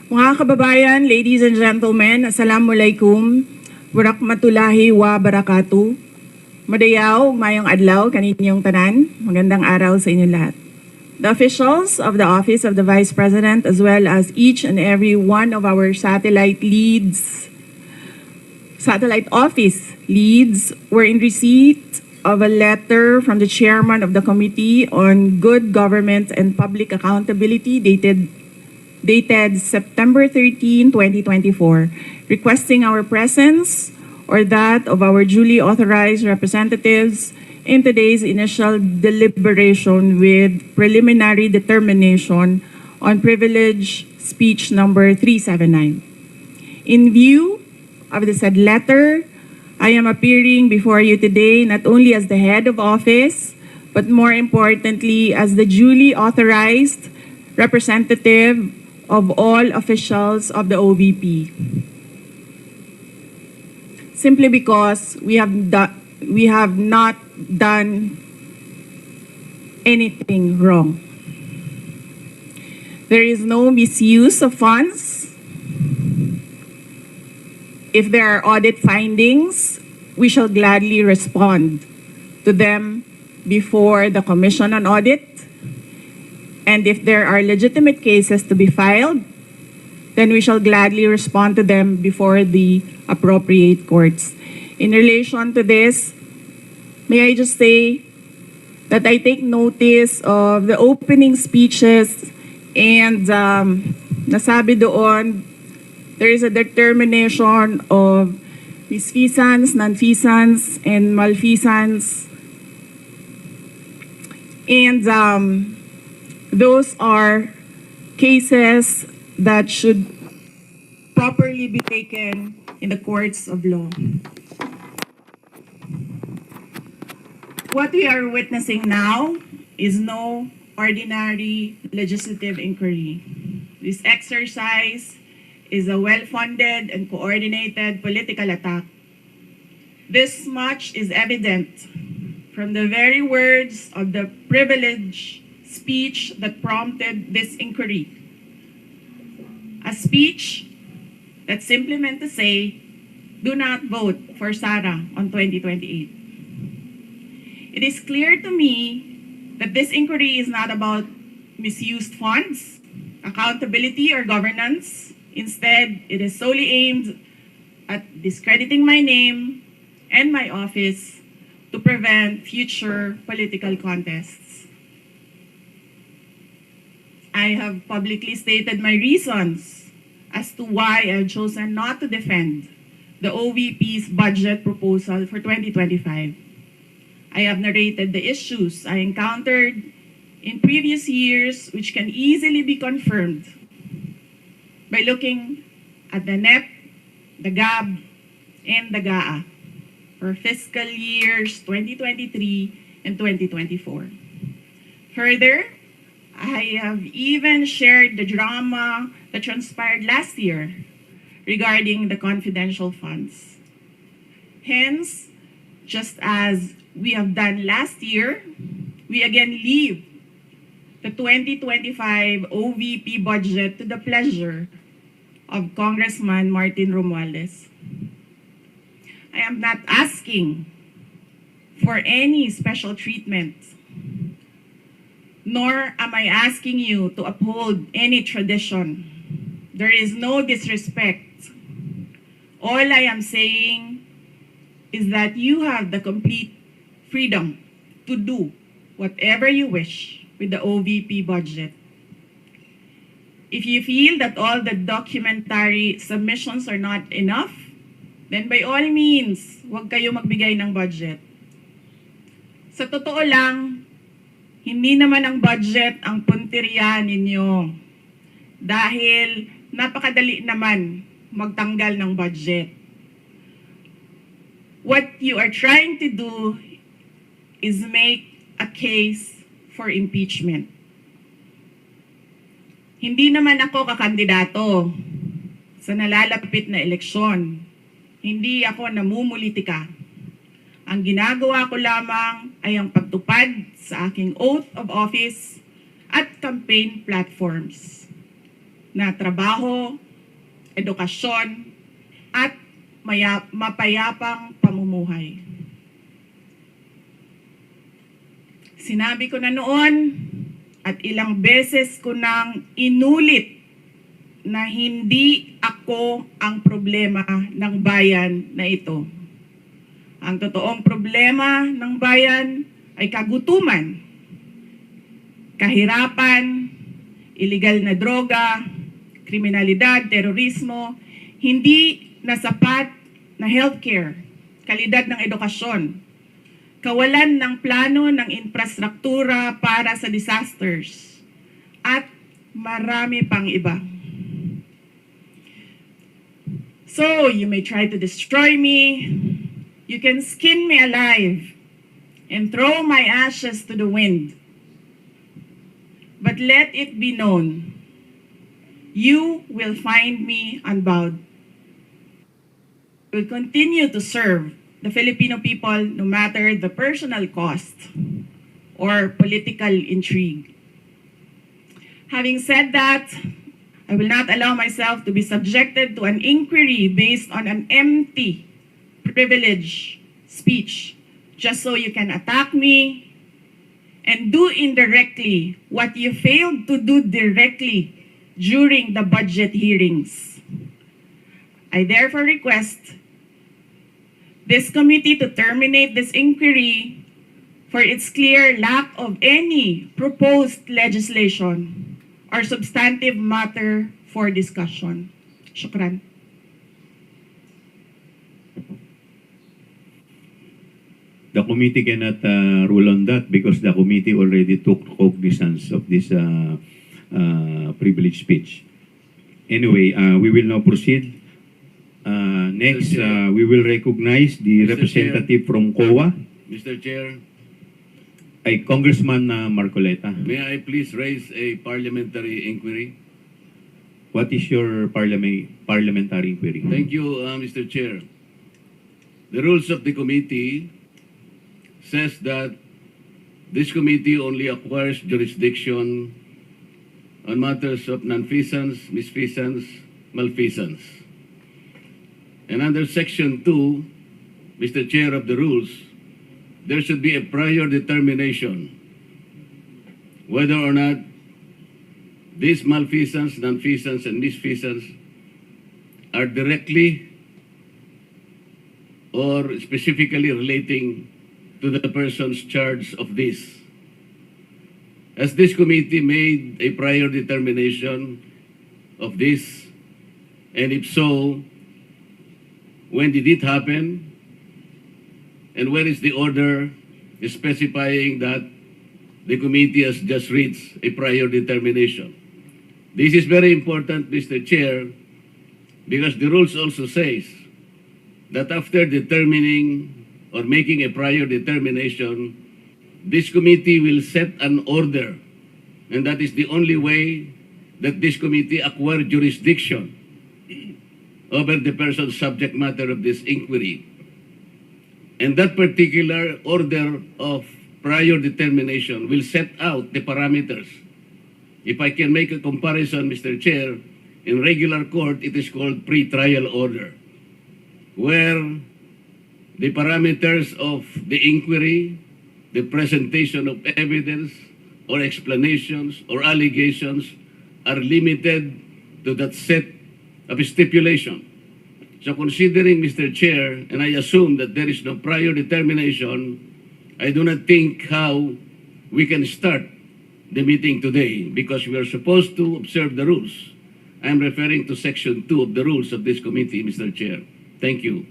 Mga kababayan, ladies and gentlemen, Assalamualaikum, Warakmatullahi wa Barakatuh. Madayaw, mayong adlaw, kaninyong tanan. Magandang araw sa inyo lahat. The officials of the Office of the Vice President as well as each and every one of our satellite office leads were in receipt of a letter from the chairman of the Committee on Good Government and Public Accountability dated September 13, 2024, requesting our presence or that of our duly authorized representatives in today's initial deliberation with preliminary determination on privilege speech number 379. In view of the said letter, I am appearing before you today not only as the head of office, but more importantly as the duly authorized representative of all officials of the OVP. Simply because we have not done anything wrong. There is no misuse of funds. If there are audit findings, we shall gladly respond to them before the Commission on Audit. And if there are legitimate cases to be filed, then we shall gladly respond to them before the appropriate courts. In relation to this, may I just say that I take notice of the opening speeches and nasabi doon, there is a determination of misfeasance, nonfeasance, and malfeasance. And those are cases that should properly be taken in the courts of law. What we are witnessing now is no ordinary legislative inquiry. This exercise is a well-funded and coordinated political attack. This much is evident from the very words of the privilege speech that prompted this inquiry. A speech that simply meant to say, do not vote for Sara on 2028. It is clear to me that this inquiry is not about misused funds, accountability, or governance. Instead, it is solely aimed at discrediting my name and my office to prevent future political contests. I have publicly stated my reasons as to why I have chosen not to defend the OVP's budget proposal for 2025. I have narrated the issues I encountered in previous years, which can easily be confirmed by looking at the NEP, the GAB, and the GAA for fiscal years 2023 and 2024. Further, I have even shared the drama that transpired last year regarding the confidential funds. Hence, just as we have done last year, we again leave the 2025 OVP budget to the pleasure of Congressman Martin Romualdez. I am not asking for any special treatment, nor am I asking you to uphold any tradition. There is no disrespect. All I am saying is that you have the complete freedom to do whatever you wish with the OVP budget. If you feel that all the documentary submissions are not enough, then by all means, huwag kayo magbigay ng budget. Sa totoo lang, hindi naman ang budget ang punteriya ninyo. Dahil napakadali naman magtanggal ng budget. What you are trying to do is make a case for impeachment. Hindi naman ako kakandidato sa nalalapit na eleksyon. Hindi ako namumulitika. Ang ginagawa ko lamang ay ang pagtupad sa aking oath of office at campaign platforms. na trabaho, edukasyon, at mapayapang pamumuhay. Sinabi ko na noon at ilang beses ko nang inulit na hindi ako ang problema ng bayan na ito. Ang totoong problema ng bayan ay kagutuman, kahirapan, iligal na droga, kriminalidad, terorismo, hindi na sapat na healthcare, kalidad ng edukasyon, kawalan ng plano ng infrastruktura para sa disasters, at marami pang iba. So, you may try to destroy me, you can skin me alive, and throw my ashes to the wind. But let it be known, you will find me unbowed. I will continue to serve the Filipino people no matter the personal cost or political intrigue. Having said that, I will not allow myself to be subjected to an inquiry based on an empty privilege speech just so you can attack me and do indirectly what you failed to do directly during the budget hearings. I therefore request this committee to terminate this inquiry for its clear lack of any proposed legislation or substantive matter for discussion. Shukran. The committee cannot rule on that because the committee already took cognizance of this privilege speech. Anyway, we will now proceed. Next, we will recognize the Mr. representative from COA, Mr. Chair, Congressman Marcoleta. may I please raise a parliamentary inquiry? What is your parliamentary inquiry? Thank you, Mr. Chair. The rules of the committee says that this committee only acquires jurisdiction on matters of nonfeasance, misfeasance, malfeasance. And under Section 2, Mr. Chair of the rules, there should be a prior determination whether or not these malfeasance, nonfeasance, and misfeasance are directly or specifically relating to the persons charged of this. Has this committee made a prior determination of this? And if so, when did it happen? And where is the order specifying that the committee has just reached a prior determination? This is very important, Mr. Chair, because the rules also says that after determining or making a prior determination, this committee will set an order, and that is the only way that this committee acquire jurisdiction over the person's subject matter of this inquiry. And that particular order of prior determination will set out the parameters. If I can make a comparison, Mr. Chair, in regular court, it is called pre-trial order, where the parameters of the inquiry, the presentation of evidence or explanations or allegations are limited to that set of stipulation. So considering, Mr. Chair, and I assume that there is no prior determination, I do not think how we can start the meeting today because we are supposed to observe the rules. I am referring to Section 2 of the rules of this committee, Mr. Chair. Thank you.